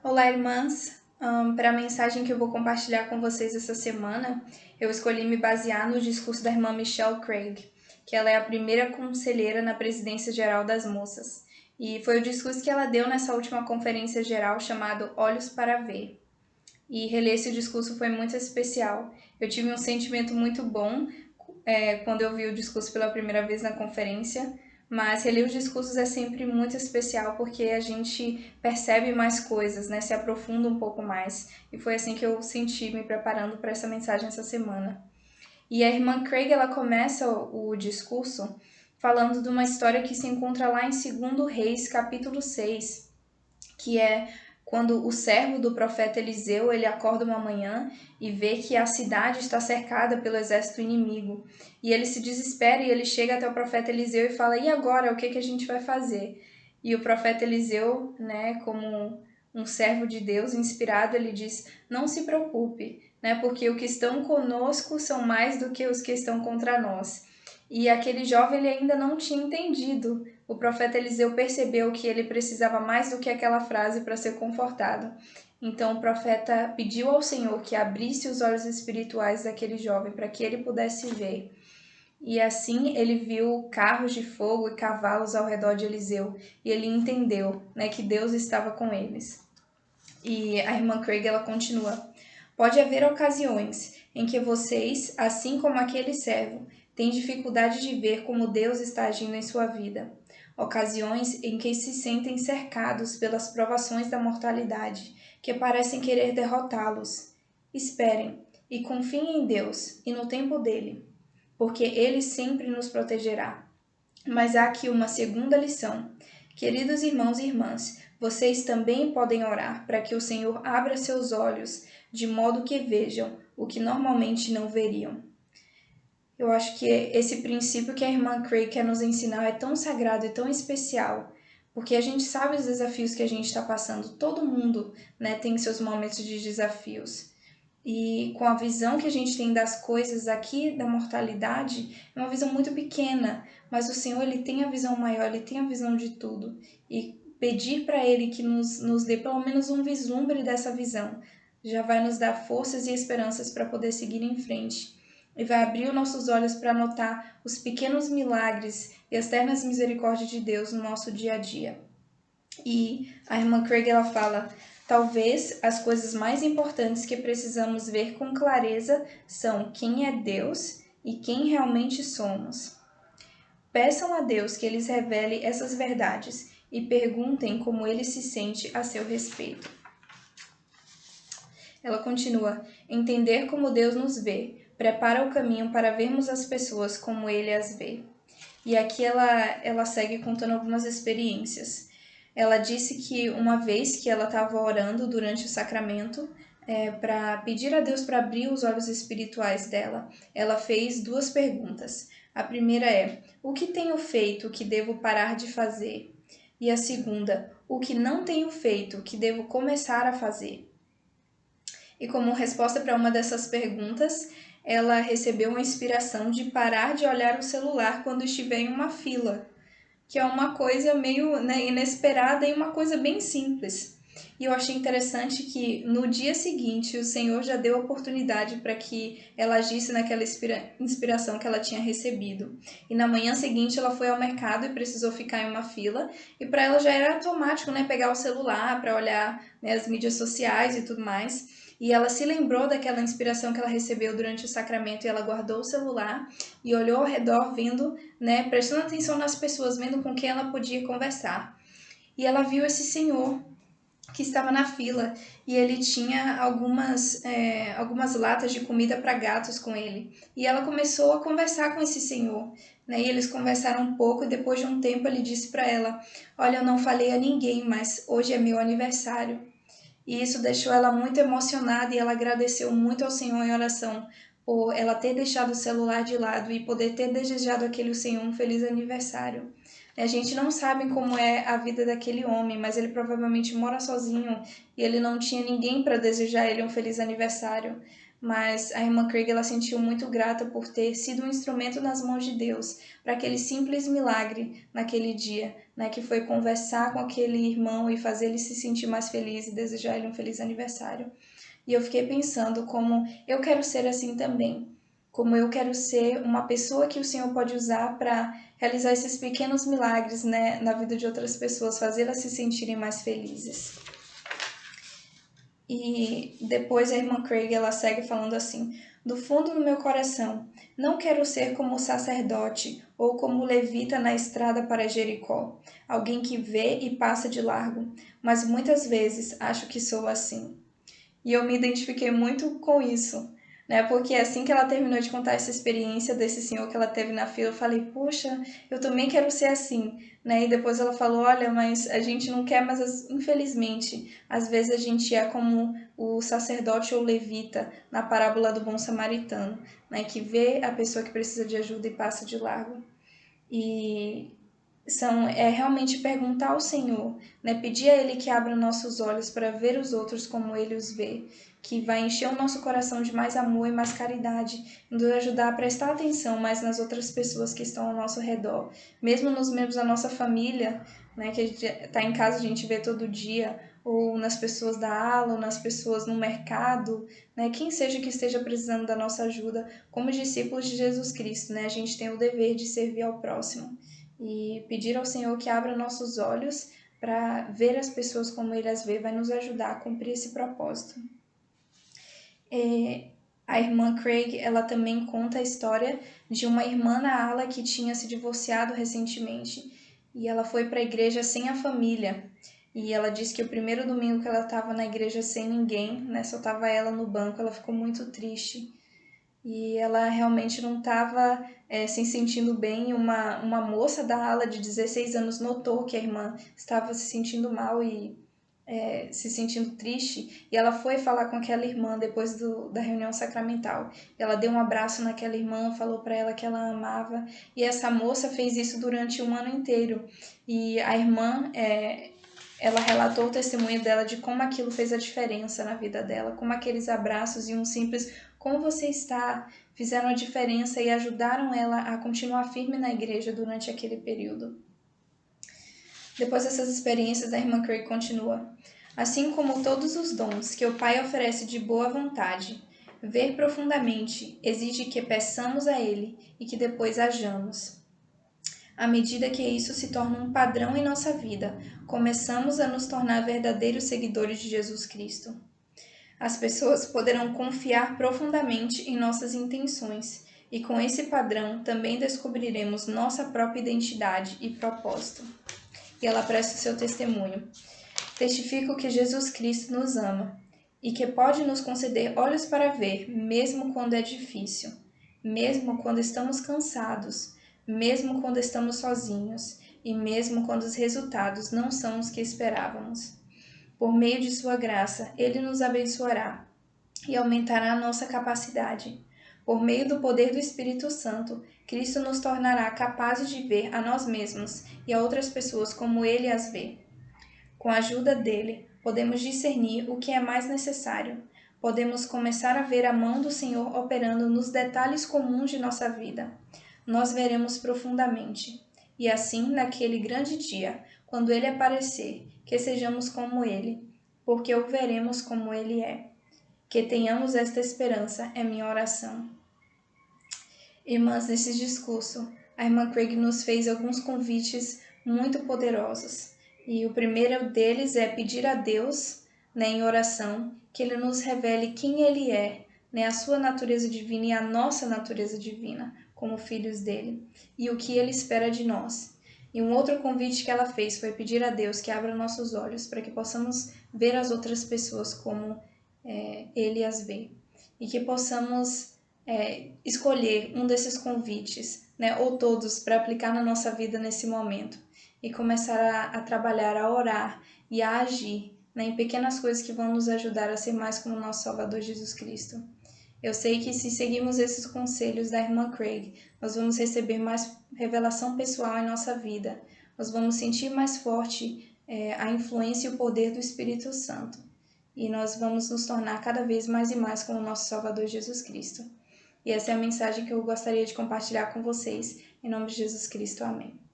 Olá, irmãs! Para a mensagem que eu vou compartilhar com vocês essa semana, eu escolhi me basear no discurso da irmã Michelle Craig, que ela é a primeira conselheira na Presidência Geral das Moças. E foi o discurso que ela deu nessa última conferência geral chamado Olhos para Ver. E reler esse discurso foi muito especial. Eu tive um sentimento muito bom quando eu vi o discurso pela primeira vez na conferência, mas reler os discursos é sempre muito especial porque a gente percebe mais coisas, né? Se aprofunda um pouco mais. E foi assim que eu senti me preparando para essa mensagem essa semana. E a irmã Craig, ela começa o discurso falando de uma história que se encontra lá em 2 Reis, capítulo 6, que é quando o servo do profeta Eliseu, ele acorda uma manhã e vê que a cidade está cercada pelo exército inimigo. E ele se desespera e ele chega até o profeta Eliseu e fala: "E agora, o que a gente vai fazer?" E o profeta Eliseu, né, como um servo de Deus inspirado, ele diz: "Não se preocupe, né, porque os que estão conosco são mais do que os que estão contra nós." E aquele jovem ele ainda não tinha entendido. O profeta Eliseu percebeu que ele precisava mais do que aquela frase para ser confortado. Então o profeta pediu ao Senhor que abrisse os olhos espirituais daquele jovem para que ele pudesse ver. E assim ele viu carros de fogo e cavalos ao redor de Eliseu, e ele entendeu, né, que Deus estava com eles. E a irmã Craig ela continua: "Pode haver ocasiões em que vocês, assim como aquele servo, têm dificuldade de ver como Deus está agindo em sua vida. Ocasiões em que se sentem cercados pelas provações da mortalidade, que parecem querer derrotá-los. Esperem e confiem em Deus e no tempo dele, porque ele sempre nos protegerá. Mas há aqui uma segunda lição. Queridos irmãos e irmãs, vocês também podem orar para que o Senhor abra seus olhos, de modo que vejam o que normalmente não veriam." Eu acho que esse princípio que a irmã Craig quer nos ensinar é tão sagrado e tão especial, porque a gente sabe os desafios que a gente está passando. Todo mundo, né, tem seus momentos de desafios. E com a visão que a gente tem das coisas aqui da mortalidade, é uma visão muito pequena, mas o Senhor ele tem a visão maior, ele tem a visão de tudo. E pedir para Ele que nos dê pelo menos um vislumbre dessa visão já vai nos dar forças e esperanças para poder seguir em frente. E vai abrir os nossos olhos para notar os pequenos milagres e as ternas misericórdias de Deus no nosso dia a dia. E a irmã Craig ela fala: talvez as coisas mais importantes que precisamos ver com clareza são quem é Deus e quem realmente somos. Peçam a Deus que lhes revele essas verdades e perguntem como ele se sente a seu respeito. Ela continua: entender como Deus nos vê prepara o caminho para vermos as pessoas como ele as vê. E aqui ela segue contando algumas experiências. Ela disse que uma vez que ela estava orando durante o sacramento, para pedir a Deus para abrir os olhos espirituais dela, ela fez 2 perguntas. A primeira é: o que tenho feito que devo parar de fazer? E a segunda: o que não tenho feito que devo começar a fazer? E como resposta para uma dessas perguntas, ela recebeu uma inspiração de parar de olhar o celular quando estiver em uma fila, que é uma coisa meio, né, inesperada e uma coisa bem simples. E eu achei interessante que no dia seguinte o Senhor já deu oportunidade para que ela agisse naquela inspiração que ela tinha recebido. E na manhã seguinte ela foi ao mercado e precisou ficar em uma fila. E para ela já era automático, né, pegar o celular para olhar, né, as mídias sociais e tudo mais. E ela se lembrou daquela inspiração que ela recebeu durante o sacramento e ela guardou o celular e olhou ao redor, vendo, né, prestando atenção nas pessoas, vendo com quem ela podia conversar. E ela viu esse senhor que estava na fila e ele tinha algumas latas de comida para gatos com ele. E ela começou a conversar com esse senhor, né? E eles conversaram um pouco e depois de um tempo ele disse para ela: "Olha, eu não falei a ninguém, mas hoje é meu aniversário." E isso deixou ela muito emocionada e ela agradeceu muito ao Senhor em oração por ela ter deixado o celular de lado e poder ter desejado àquele Senhor um feliz aniversário. A gente não sabe como é a vida daquele homem, mas ele provavelmente mora sozinho e ele não tinha ninguém para desejar ele um feliz aniversário. mas a irmã Craig ela sentiu muito grata por ter sido um instrumento nas mãos de Deus para aquele simples milagre naquele dia, né, que foi conversar com aquele irmão e fazer ele se sentir mais feliz e desejar ele um feliz aniversário. E eu fiquei pensando como eu quero ser assim também, como eu quero ser uma pessoa que o Senhor pode usar para realizar esses pequenos milagres, né, na vida de outras pessoas, fazê-las se sentirem mais felizes. E depois a irmã Craig ela segue falando assim: do fundo do meu coração, não quero ser como o sacerdote ou como o levita na estrada para Jericó, alguém que vê e passa de largo, mas muitas vezes acho que sou assim. E eu me identifiquei muito com isso, né? Porque assim que ela terminou de contar essa experiência desse senhor que ela teve na fila, eu falei, puxa, eu também quero ser assim, né? E depois ela falou, olha, mas a gente não quer, mas infelizmente, às vezes a gente é como o sacerdote ou levita na parábola do bom samaritano, né? Que vê a pessoa que precisa de ajuda e passa de largo. E é realmente perguntar ao Senhor, né? Pedir a Ele que abra nossos olhos para ver os outros como Ele os vê, que vai encher o nosso coração de mais amor e mais caridade, nos ajudar a prestar atenção mais nas outras pessoas que estão ao nosso redor, mesmo nos membros da nossa família, né? Que a gente está em casa, a gente vê todo dia, ou nas pessoas da ala, ou nas pessoas no mercado, né? Quem seja que esteja precisando da nossa ajuda, como discípulos de Jesus Cristo, né? A gente tem o dever de servir ao próximo e pedir ao Senhor que abra nossos olhos para ver as pessoas como Ele as vê, vai nos ajudar a cumprir esse propósito. A irmã Craig, ela também conta a história de uma irmã na ala que tinha se divorciado recentemente e ela foi para a igreja sem a família. E ela disse que o primeiro domingo que ela estava na igreja sem ninguém, né, só estava ela no banco, ela ficou muito triste. E ela realmente não estava se sentindo bem. Uma moça da ala de 16 anos notou que a irmã estava se sentindo mal e se sentindo triste, e ela foi falar com aquela irmã depois da reunião sacramental. Ela deu um abraço naquela irmã, falou para ela que ela amava, e essa moça fez isso durante um ano inteiro. E a irmã ela relatou o testemunho dela de como aquilo fez a diferença na vida dela, como aqueles abraços e um simples como você está fizeram a diferença e ajudaram ela a continuar firme na igreja durante aquele período. Depois dessas experiências, a irmã Craig continua: assim como todos os dons que o Pai oferece de boa vontade, ver profundamente exige que peçamos a Ele e que depois hajamos. À medida que isso se torna um padrão em nossa vida, começamos a nos tornar verdadeiros seguidores de Jesus Cristo. As pessoas poderão confiar profundamente em nossas intenções, e com esse padrão também descobriremos nossa própria identidade e propósito. E ela presta o seu testemunho. Testifico que Jesus Cristo nos ama e que pode nos conceder olhos para ver, mesmo quando é difícil, mesmo quando estamos cansados, mesmo quando estamos sozinhos e mesmo quando os resultados não são os que esperávamos. Por meio de sua graça, Ele nos abençoará e aumentará a nossa capacidade. Por meio do poder do Espírito Santo, Cristo nos tornará capazes de ver a nós mesmos e a outras pessoas como Ele as vê. Com a ajuda dele, podemos discernir o que é mais necessário. Podemos começar a ver a mão do Senhor operando nos detalhes comuns de nossa vida. Nós veremos profundamente. E assim, naquele grande dia, quando ele aparecer, que sejamos como ele, porque o veremos como ele é. Que tenhamos esta esperança é minha oração. Irmãs, nesse discurso, a irmã Craig nos fez alguns convites muito poderosos. E o primeiro deles é pedir a Deus, né, em oração, que Ele nos revele quem Ele é, né, a sua natureza divina e a nossa natureza divina, como filhos dele, e o que Ele espera de nós. E um outro convite que ela fez foi pedir a Deus que abra nossos olhos para que possamos ver as outras pessoas como Ele as vê. E que possamos escolher um desses convites, né, ou todos, para aplicar na nossa vida nesse momento e começar a trabalhar, a orar e a agir, né, em pequenas coisas que vão nos ajudar a ser mais como o nosso Salvador Jesus Cristo. Eu sei que se seguirmos esses conselhos da irmã Craig, nós vamos receber mais revelação pessoal em nossa vida, nós vamos sentir mais forte a influência e o poder do Espírito Santo. e nós vamos nos tornar cada vez mais e mais como o nosso Salvador Jesus Cristo. E essa é a mensagem que eu gostaria de compartilhar com vocês. Em nome de Jesus Cristo, amém.